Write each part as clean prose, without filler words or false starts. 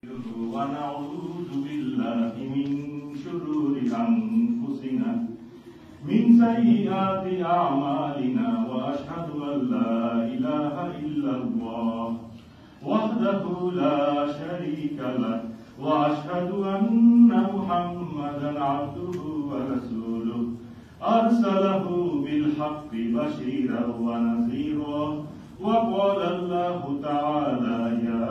ونعوذ بالله من شرور أنفسنا من سيئات أعمالنا وأشهد أن لا إله إلا الله وحده لا شريك له وأشهد أن محمدا عبده ورسوله أرسله بالحق بشيرا ونذيرا وقال الله تعالى يا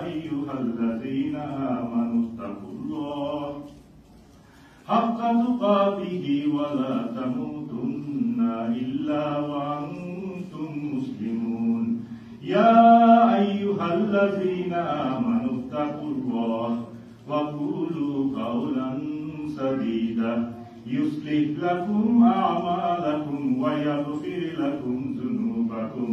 أيها الذين آمنوا اتقوا الله حق تقاته ولا تموتن إلا وأنتم مسلمون يا أيها الذين آمنوا اتقوا الله وقولوا قولا سديدا يصلح لكم أعمالكم ويغفر لكم ذنوبكم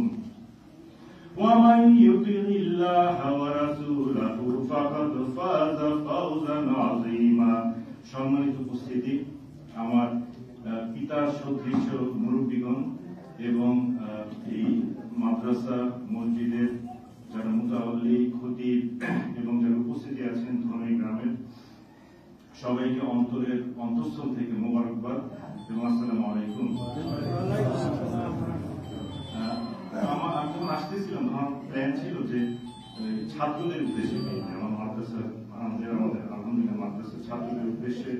ومن يطع الله ورسوله فقد فاز فوزا عظيما। সম্মানিত উপস্থিতি, আমার পিতা সদৃশ মুরব্বীগণ এবং এই মাদ্রাসা মসজিদের যারা মুতাওয়াল্লি খতিব এবং যারা উপস্থিতি আছেন ধর্মী গ্রামের সবাইকে অন্তঃস্থল থেকে মোবারকবাদ এবং আসসালামু আলাইকুম। আমি যখন আসতেছিলাম আমার প্ল্যান ছিল যে ছাত্রদের উদ্দেশ্যে আমার মাদ্রাসা আমাদের আলহামদুলিল্লাহ মাদ্রাসা ছাত্রদের উদ্দেশ্যে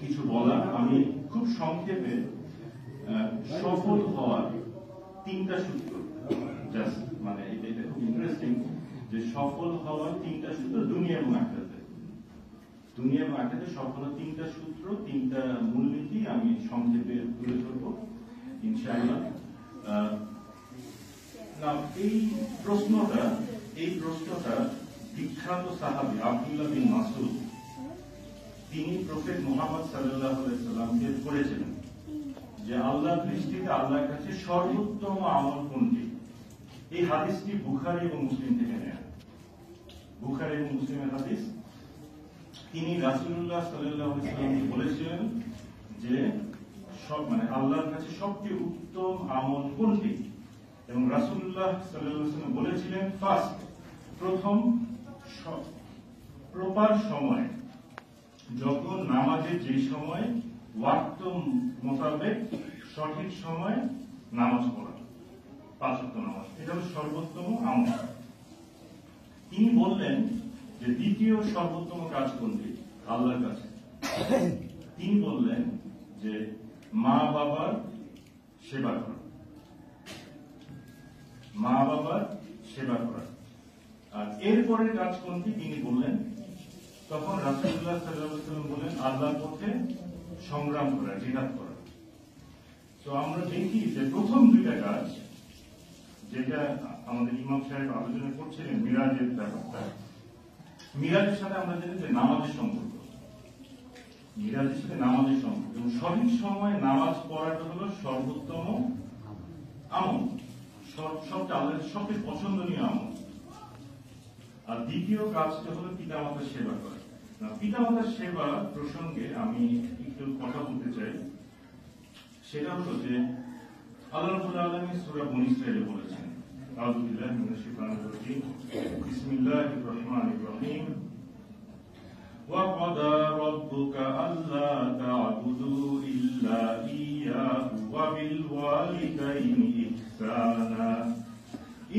কিছু বলার। আমি খুব সংক্ষেপে সফল হওয়ার 3টা সূত্র, জাস্ট মানে এটা খুব ইন্টারেস্টিং যে সফল হওয়ার 3টা সূত্র দুনিয়া এবং আখিরাতে সফল 3টা সূত্র, 3টা মূলনীতি আমি সংক্ষেপে তুলে ধরবো ইনশাআল্লাহ। এই প্রশ্নটা বিখ্যাত সাহাবী আব্দুল্লাহ বিন মাসউদ তিনি প্রফেট মুহাম্মদ সাল্লাল্লাহু আলাইহি সাল্লামকে করেছিলেন যে আল্লাহর দৃষ্টিতে আল্লাহর কাছে সর্বোত্তম আমল কোনটি। এই হাদিসটি বুখারী এবং মুসলিম থেকে নেয়া, বুখারী এবং মুসলিমের হাদিস। তিনি রাসূলুল্লাহ সাল্লাল্লাহু আলাইহি সাল্লামকে বলেছিলেন যে আল্লাহর কাছে সবচেয়ে উত্তম আমল কোনটি, এবং রাসূলুল্লাহ সাল্লাল্লাহু আলাইহি ওয়াসাল্লাম বলেছিলেন প্রথম প্রপার সময়, যখন নামাজের যে সময় ওয়াক্ত মোতাবেক সঠিক সময় নামাজ পড়া, 5 ওয়াক্ত নামাজ, এটা হল সর্বোত্তম আমল। তিনি বললেন যে দ্বিতীয় সর্বোত্তম কাজ কোনটি আল্লাহর কাছে। তিনি বললেন যে মা বাবার সেবা করা, আর এরপরের কাজ কোনটি তিনি বললেন। তখন রাসূলুল্লাহ সাল্লাল্লাহু আলাইহি ওয়াসাল্লাম বলেন আল্লাহর পথে সংগ্রাম করা, জিহাদ করা। তো আমরা দেখি যে প্রথম 2টা কাজ যেটা আমাদের ইমাম সাহেব আলোচনা করছিলেন মিরাজের ব্যাপারটা, মিরাজের সাথে আমরা জানি যে নামাজের সম্পর্ক, এবং সঠিক সময় নামাজ পড়াটা হলো সর্বোত্তম আমল, সবচেয়ে পছন্দনীয় আমল। আর দ্বিতীয় কাজটা হলো পিতামাতার সেবা করা। পিতামাতার সেবা প্রসঙ্গে আমি একটু কথা বলতে চাই। সেটা হলো যে আল্লাহ রাব্বুল আলামিন সূরা বনী ইসরাঈলে বলেছেন, আউযু বিল্লাহি মিনাশ শাইতানির রাজীম, বিসমিল্লাহির রহমানির রহিম, ওয়া ক্বাদা রাব্বুকা আল্লা তা'বুদু ইল্লা ইয়্যাহু ওয়া বিল ওয়ালিদাইনি ইহসানা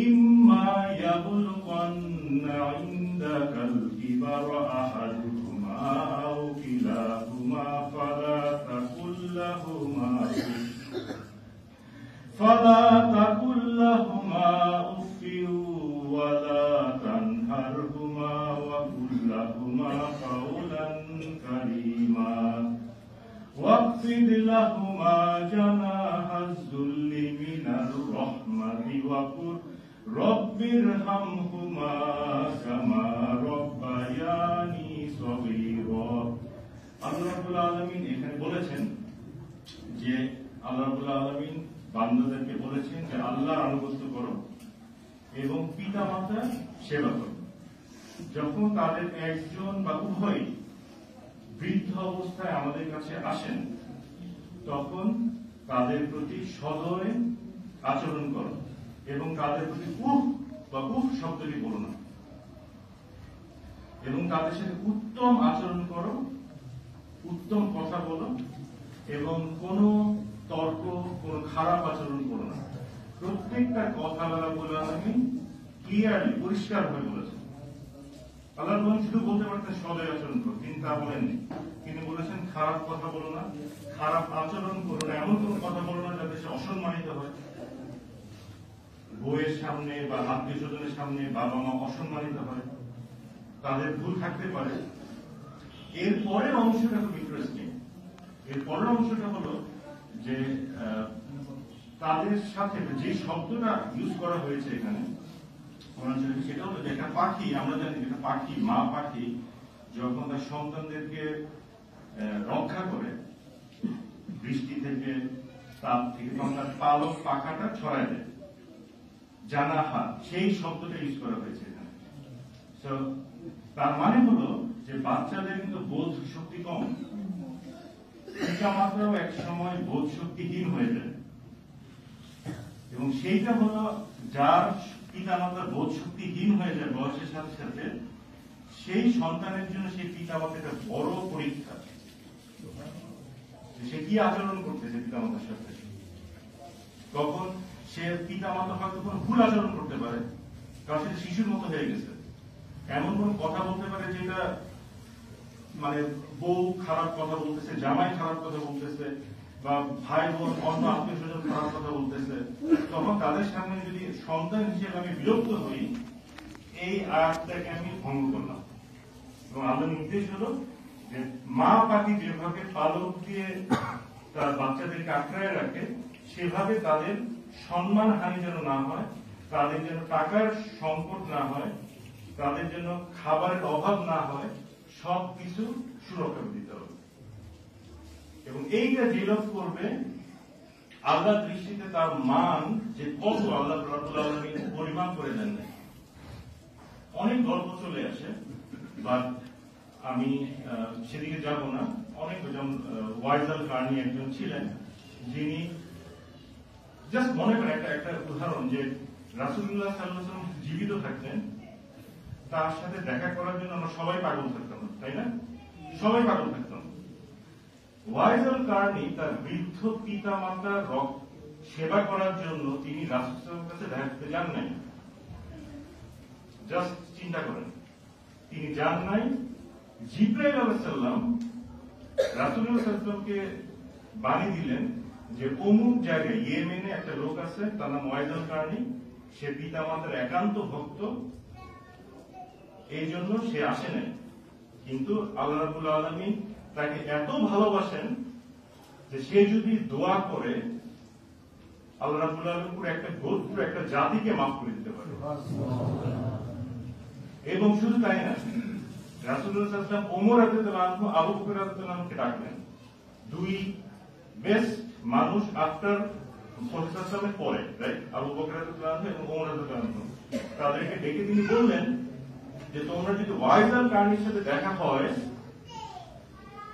ইম্মা ইয়াবলুগান্না ইনদাকাল কিবারা আহাদুহুমা আও কিলাহুমা ফালা তাকুল লাহুমা উফফিন ওয়ালা তানহারহুমা ওয়া কুল লাহুমা কাওলান কারীমা ওয়াখফিদ লাহুমা জানাহাজ যুল্লি মিনার রাহমাতি ওয়া কুল রব্বিরহামহুমা কামা রাব্বায়ানি সগীরা। আল্লাহ রাব্বুল আলামিন এখানে বলেছেন যে আল্লাহ রাব্বুল আলামিন বান্দাদেরকে বলেছেন যে আল্লাহর আনুগত্য করো এবং পিতামাতার সেবা করো। যখন তাদের একজন বা উভয় বৃদ্ধ অবস্থায় আমাদের কাছে আসেন তখন তাদের প্রতি সদয় আচরণ করো এবং তাদের প্রতি উফ বা উফ শব্দটি বলো না। এবং তাদের সাথে উত্তম আচরণ করো, উত্তম কথা বলো, এবং কোনো তর্ক, কোনো খারাপ আচরণ করো না। প্রত্যেকটা কথা আল্লাহ আমি ক্লিয়ারলি, পরিষ্কার ভাবে বলেছেন। আল্লাহ শুধু বলতে পারতেন সদয় আচরণ করো, তিনি তা বলেননি। তিনি বলেছেন খারাপ কথা বলো না, খারাপ আচরণ করো না, এমন কোন কথা বলো না যাতে সে অসম্মানিত হয়। বউয়ের সামনে বা আত্মীয় স্বজনের সামনে বাবা মা অসম্মানিত হয়, তাদের ভুল থাকতে পারে। এর পরের অংশটা খুব ইন্টারেস্টিং। এর পরের অংশটা হলো যে তাদের সাথে যে শব্দটা ইউজ করা হয়েছে এখানে, সেটা হলো যে একটা পাখি, আমরা জানি একটা পাখি, মা পাখি যখন তার সন্তানদেরকে রক্ষা করে বৃষ্টি থেকে, তাপ থেকে, তখন তার পালক পাখাটা ছড়ায় দেয়, জানাহা, সেই শব্দটা ইউজ করা হয়েছে এখানে। তার মানে হলো যে বাচ্চাদের কিন্তু বোধ শক্তি কম, পিতা মাত্রাও এক সময় বোধ শক্তিহীন হয়ে যায়, এবং সেইটা হলো যার পিতা মাতার বোধ শক্তিহীন হয়ে যায় বয়সের সাথে সাথে, সেই সন্তানের জন্য সেই পিতা মাতার একটা বড় পরীক্ষা। সে কি আচরণ করতেছে পিতা মাতার সাথে, তখন সে পিতা মাতা হয়তো কোনো ভুল আচরণ করতে পারে, কারণ সে শিশুর মতো হয়ে গেছে। এমন কোন কথা বলতে পারে যেটা মানে বউ খারাপ কথা বলতেছে, জামাই খারাপ কথা বলতেছে, বা ভাই বোন অন্য আত্মীয় স্বজন খারাপ কথা বলতেছে। তখন তাদের সামনে যদি সন্তান হিসেবে আমি বিরক্ত হই, এই আয়াতটাকে আমি ভঙ্গ করলাম। এবং আমাদের নির্দেশ হলো যে মা পাখি যেভাবে পালক দিয়ে তার বাচ্চাদেরকে আঁকড়ায় রাখে, সেভাবে তাদের সম্মান হানি যেন না হয়, তাদের যেন টাকার সংকট না হয়, তাদের জন্য খাবারের অভাব না হয়, সবকিছু সুরক্ষা দিতে হবে। এবং এইটা যে লোক করবে, আল্লাহ দৃষ্টিতে তার মান যে কত আল্লাহ রাব্বুল আলামিন পরিমাণ করে দেন। অনেক গল্প চলে আসে, বাট আমি সেদিকে যাব না। অনেক, যেমন ওয়াইজাল কার্নি একজন ছিলেন, যিনি জাস্ট মনে করেন একটা উদাহরণ, যে রাসূলুল্লাহ সাল্লাল্লাহু আলাইহি ওয়াসাল্লাম জীবিত থাকতেন, তার সাথে দেখা করার জন্য আমরা সবাই পাগল থাকতাম, তাই না? সবাই পাগল থাকতাম। ওয়াইজাল কার্নি তার বৃদ্ধ পিতা মাতার সেবা করার জন্য তিনি রাসূলের কাছে দেখা করতে যান নাই। জাস্ট চিন্তা করেন, তিনি যান নাই। জিবরাইল আলাইহিস সালাম রাসূলুল্লাহ সাল্লাল্লাহু আলাইহি ওয়াসাল্লামকে বাণী দিলেন যে অমুক জায়গায় ইয়েমেনে একটা লোক আছে, তার নাম ওয়াইজাল কার্নি, সে পিতা মাতার একান্ত ভক্ত, এই জন্য সে আসে নাই। কিন্তু আল্লাহ রাব্বুল আলামিন তাকে এত ভালোবাসেন যে সে যদি দোয়া করে, আল্লাহ রাব্বুল আলামিন পুরো একটা গোত্র, একটা জাতিকে মাফ করে দিতে পারে। এবং শুধু তাই না, রাসূলুল্লাহ সাল্লাল্লাহু আলাইহি ওয়াসাল্লাম ওমর রাদিয়াল্লাহু আনহু, আবু বকর রাদিয়াল্লাহু আনহুকে ডাকলেন, দুই বেস্ট মানুষ আফটার রাসূলের পরে, রাইট? আবু বকর রাদিয়াল্লাহু আনহু এবং ওমর রাদিয়াল্লাহু আনহু, তাদেরকে ডেকে তিনি বললেন যে তোমরা যদি ওয়াইজাল কার্নির সাথে দেখা হয়,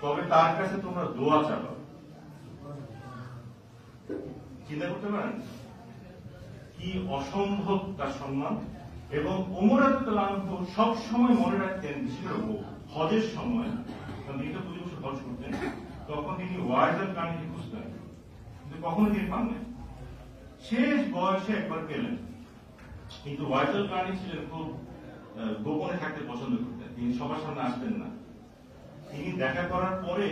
তবে তার কাছে তোমরা দোয়া চাবা। চিন্তা করতে পারেন কি অসম্ভব তার সম্মান। এবং ওমর রাদিয়াল্লাহু আনহু সব সময় মনে রাখতেন, বিশেষ করে হজের সময়, তিনি তো প্রতি বছর হজ করতেন, তখন তিনি ওয়াইজাল কার্নিকে খুঁজতেন, কিন্তু কখনো তিনি পান নাই। শেষ বয়সে একবার পেলেন, কিন্তু ওয়াইজাল কার্নি ছিলেন খুব গোপনে থাকতে পছন্দ করতেন, তিনি সবার সামনে আসতেন না। তিনি দেখা করার পরে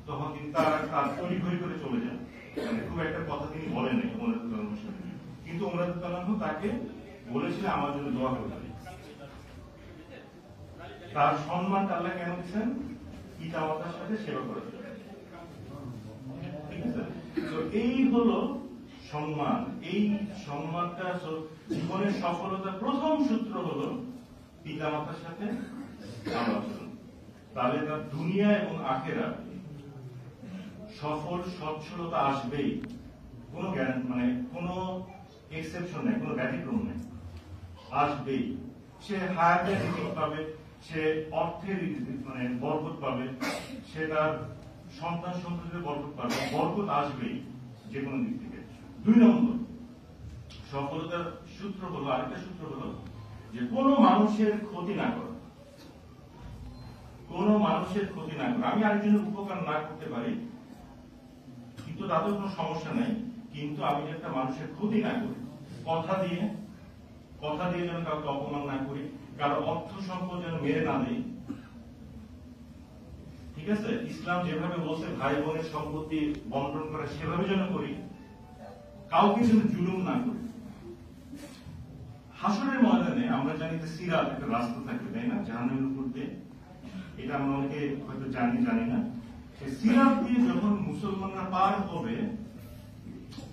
তখন তিনি তার তড়িঘড়ি করে চলে যান, মানে খুব একটা কথা তিনি বলেন নাই ওমর রাদিয়াল্লাহু আনহুর সাথে। কিন্তু ওমর রাদিয়াল্লাহু আনহু তাকে বলেছিলেন আমার জন্য দোয়া করবেন। তার সম্মানটা আল্লাহ কেন দিচ্ছেন? পিতা মাতার সাথে সেবা করার জন্য, ঠিক আছে? তো এই হলো সম্মান। এই সম্মানটা জীবনের সফলতার প্রথম সূত্র হলো পিতা মাতার সাথে আচরণ। তাহলে তার দুনিয়া এবং আখেরা সফল সচ্ছলতা আসবেই, কোনো মানে কোনো এক্সেপশন নেই, কোনো ব্যতিক্রম নেই, আসবেই। সে হায়াতের রিজিক পাবে, সে অর্থের মানে বরকত পাবে, সে তার সন্তান সন্ততির বরকত পাবে, বরকত আসবেই যে কোনো দিক থেকে। 2 নম্বর সফলতার সূত্র হলো, আরেকটা সূত্র হলো যে কোনো মানুষের ক্ষতি না করা। মানুষের ক্ষতি না করে, আমি আরেকজনের উপকার না করতে পারি কিন্তু তাতেও কোনো সমস্যা নাই, কিন্তু আমি একটা মানুষের ক্ষতি না করি, কথা দিয়ে যেন কাউকে অপমান না করি, কারো অর্থ সম্পদ যেন মেরে না দেই, ঠিক আছে? ইসলাম যেভাবে বলছে ভাই বোনের সম্পত্তি বন্টন করা সেভাবে যেন করি, কাউকে যেন জুলুম না করি। হাসরের ময়দানে আমরা জানি যে সিরাত একটা রাস্তা থাকবে, তাই না, জাহান্নামের উপর দিয়ে, এটা আমরা অনেকে হয়তো জানি না। সেই সিরাত দিয়ে যখন মুসলমানরা পার হবে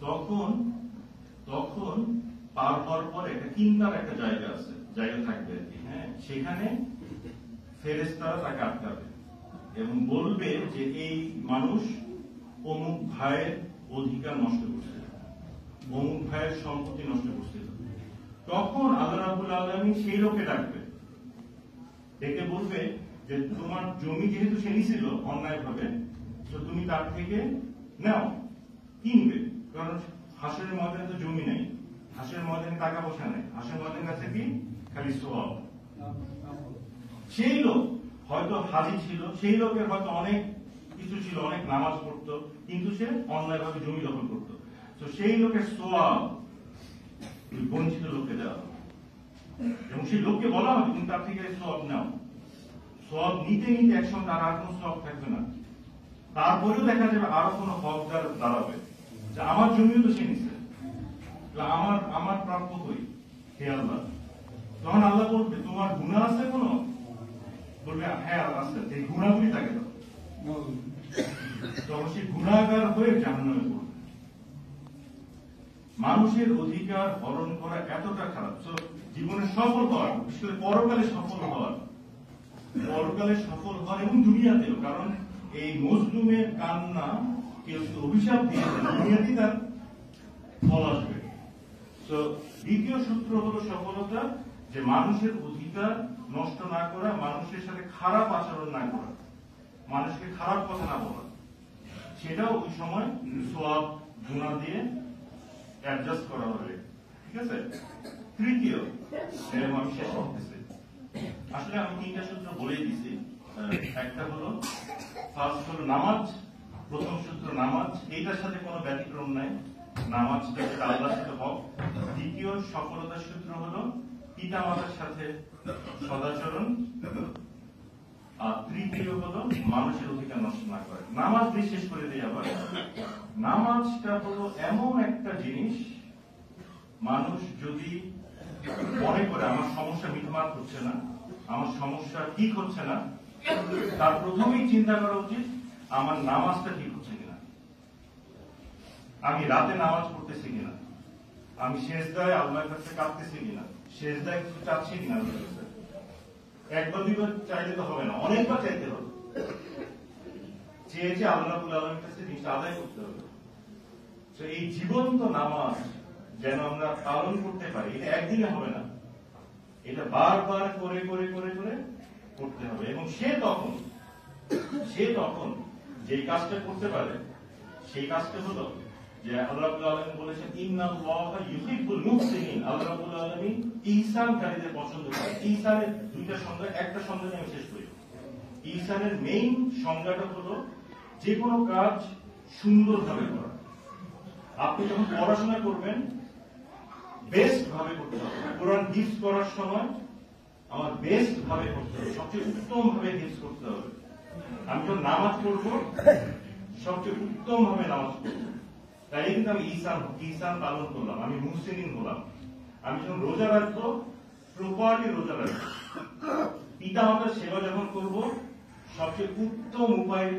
তখন পার হওয়ার পরে একটা কিন্নার একটা জায়গা থাকবে আর কি, হ্যাঁ, সেখানে ফেরেশতারা তাকে আটকাবে এবং বলবে যে এই মানুষ অমুক ভাইয়ের অধিকার নষ্ট করছে, অমুক ভাইয়ের সম্পত্তি নষ্ট করছে। তখন আল্লাহ রাব্বুল আলামিন সেই লোককে ডাকবে, ডেকে বলবে যে তোমার জমি যেহেতু সে নিছিল অন্যায় ভাবে, তো তুমি তার থেকে নাও, কিনবে, কারণ হাসরের ময়দানে তো জমি নেই, হাসরের ময়দানে টাকা পয়সা নেই, হাসরের ময়দানের কাছে কি খালি সওয়াব। সেই লোক হয়তো হাজি ছিল, সেই লোকের হয়তো অনেক কিছু ছিল, অনেক নামাজ পড়তো, কিন্তু সে অন্যায়ভাবে জমি দখল করতো, তো সেই লোকের সওয়াব বঞ্চিত লোককে দেওয়া হবে এবং সেই লোককে বলা হবে তুমি তার থেকে সওয়াব নাও। সওয়াব নিতে একসঙ্গে আর কোনো সওয়াব থাকবে না, তারপরেও দেখা যাবে আরো কোনো হকদার দাঁড়াবে যে আমার জমিও তো সে নিচ্ছে, আমার প্রাপ্য কই হে আল্লাহ। তখন আল্লাহ বলবে তোমার গুনাহ আছে কোনো, বলবে হ্যাঁ আছে, এই গুনাহগুলি তাকে দাও, তখন সে গুনাহগার হয়ে জাহান্নামে পড়বে। মানুষের অধিকার হরণ করা এতটা খারাপ, তো জীবনে সফল হওয়ার, বিশেষ করে পরকালে সফল হওয়ার এবং দুনিয়াতেও, কারণ এই মজলুমের কান্না কেউ অভিশাপ দিয়ে দুনিয়াতেই তার ফল আসবে। তো দ্বিতীয় সূত্র হলো সফলতা, যে মানুষের অধিকার নষ্ট না করা, মানুষের সাথে খারাপ আচরণ না করা, মানুষকে খারাপ কথা না বলা, সেটাও ওই সময় সওয়াব গুনাহ দিয়ে অ্যাডজাস্ট করা হবে, ঠিক আছে? তৃতীয়, আমি শেষ করতেছি, আসলে আমি তিনটা সূত্র বলেই দিছি। একটা হলো ফার্স্ট হলো নামাজ, প্রথম সূত্র নামাজ, এইটার সাথে কোনো ব্যতিক্রম নাই, নামাজটা আল্লাহর সাথে হক। দ্বিতীয় সফলতার সূত্র হলো পিতা মাতার সাথে সদাচরণ, আর তৃতীয় হলো মানুষের অধিকার নষ্ট না করে। নামাজ দিয়ে শেষ করে দিই আবার। নামাজটা হলো এমন একটা জিনিস, মানুষ যদি মনে করে আমার সমস্যা মিটমাট হচ্ছে না, আমার সমস্যা ঠিক হচ্ছে না, তার প্রথমেই চিন্তা করা উচিত আমার নামাজটা ঠিক হচ্ছে কিনা, আমি রাতে নামাজ পড়তেছি কিনা, আমি সেজদায় আল্লাহর কাছে কাঁদতেছি কিনা, সেজদায় কিছু চাচ্ছি কিনা আল্লাহর কাছে। একবার দুইবার চাইলে তো হবে না, অনেকবার চাইতে হবে, চেয়ে আল্লাহ রাব্বুল আলামিনের কাছে জিনিসটা আদায় করতে হবে। তো এই জীবন্ত নামাজ যেন আমরা পালন করতে পারি, এটা একদিনে হবে না, এটা বারবার করে করে করে করে করতে হবে। এবং সে তখন যে কাজটা করতে পারে, সেই কাজটা হলো যে আল্লাহ রাব্বুল আলামিন বলেছেন ইন্নাল্লাহা ইউহিব্বুল মুহসিনিন, আল্লাহ রাব্বুল আলামিন ইহসানকারীদের পছন্দ করেন। ইহসানের দুইটা সংজ্ঞা, একটা সংজ্ঞা নিয়ে আমি শেষ করি। ইহসানের মেইন সংজ্ঞাটা হলো যে কোনো কাজ সুন্দরভাবে করা। আপনি যখন পড়াশোনা করবেন বেস্ট ভাবে করতে হবে, কোরআন হিফজ করার সময় আমার বেস্ট ভাবে করতে হবে, সবচেয়ে উত্তম ভাবে হিফজ করতে হবে। আমি যখন নামাজ পড়বো সবচেয়ে উত্তম ভাবে নামাজ পড়বো, তাই কিন্তু আমি ইহসান পালন করলাম, আমি মুহসিনিন হলাম। আমি যখন রোজা রাখবো প্রপারলি রোজা রাখবো, পিতা মাতার সেবা যখন করবো সবচেয়ে উত্তম উপায়ে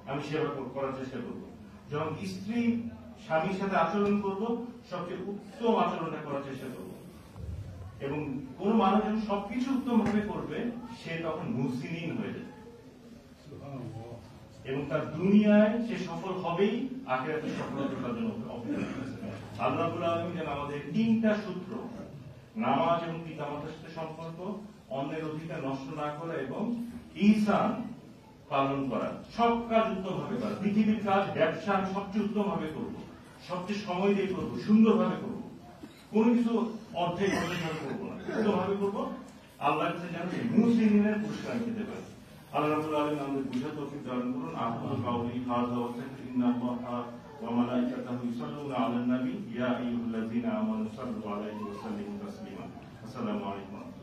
আমি সেবা করার চেষ্টা করবো। যখন স্ত্রী স্বামীর সাথে আচরণ করব সবচেয়ে উত্তম আচরণটা করার চেষ্টা করব। এবং কোন মানুষ যখন সবকিছু উত্তম ভাবে করবে সে তখন মুহসিনিন হয়ে যাবে এবং তার দুনিয়ায় সে সফল হবেই, আখিরাতে সফলতার জন্য অপেক্ষা করতেছে। আল্লাহ রাব্বুল আলামিন যেন আমাদের তিনটা সূত্র, নামাজ এবং পিতামাতার সাথে সম্পর্ক, অন্যের অধিকার নষ্ট না করা এবং ইহসান পালন করা, সব কাজ উত্তম ভাবে করা। পৃথিবীর কাজ, ব্যবসা আমি সবচেয়ে উত্তম ভাবে করবো, সবচেয়ে সময় দিয়ে করবো, সুন্দর ভাবে করবো, কোন কিছু অর্ধেক ভাবে করবো না, উত্তম ভাবে করবো। আল্লাহর কাছে যেন মুহসিনের পুরস্কার পেতে পারে। আল্লাহ রাব্বুল আলামিন আমাদের বুঝার তৌফিক দান করুন। আকুলু কাউলি হাযা ওয়া আস্তাগফিরু ইন্নাল্লাহা ওয়া মালাইকাতাহু ইউসাল্লুনা আলান নবী ইয়া আইয়ুহাল্লাযীনা আমানু সাল্লু আলাইহি ওয়া সাল্লিমু তাসলিমা। আসসালামু আলাইকুম।